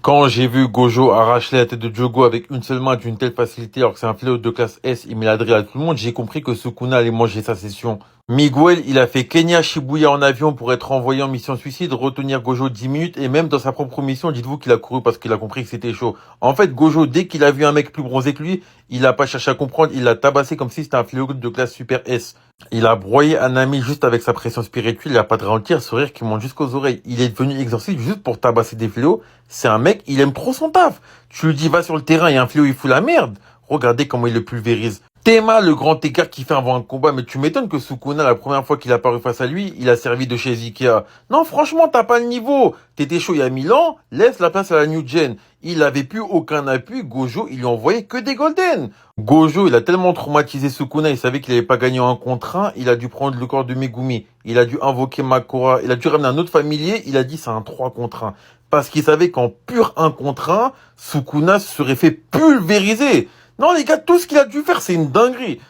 Quand j'ai vu Gojo arracher la tête de Jogo avec une seule main d'une telle facilité alors que c'est un fléau de classe S, il met la drill à tout le monde, j'ai compris que Sukuna allait manger sa session. Miguel, il a fait Kenya Shibuya en avion pour être envoyé en mission suicide, retenir Gojo 10 minutes et même dans sa propre mission, dites-vous qu'il a couru parce qu'il a compris que c'était chaud. En fait, Gojo, dès qu'il a vu un mec plus bronzé que lui, il a pas cherché à comprendre, il l'a tabassé comme si c'était un fléau de classe super S. Il a broyé Anami juste avec sa pression spirituelle, il a pas de ralentir, ce rire qui monte jusqu'aux oreilles. Il est devenu exorciste juste pour tabasser des fléaux. C'est un mec, il aime trop son taf. Tu lui dis va sur le terrain et un fléau il fout la merde. Regardez comment il le pulvérise. Théma, le grand écart qu'il fait avant un combat, mais tu m'étonnes que Sukuna, la première fois qu'il a apparu face à lui, il a servi de chez Ikea. Non, franchement, t'as pas le niveau. T'étais chaud il y a 1000 ans, laisse la place à la New Gen. Il avait plus aucun appui, Gojo, il lui envoyait que des golden. Gojo, il a tellement traumatisé Sukuna, il savait qu'il avait pas gagné en 1 contre 1, il a dû prendre le corps de Megumi, il a dû invoquer Makora, il a dû ramener un autre familier, il a dit c'est un 3 contre 1. Parce qu'il savait qu'en pur 1 contre 1, Sukuna se serait fait pulvériser. Non les gars, tout ce qu'il a dû faire, c'est une dinguerie.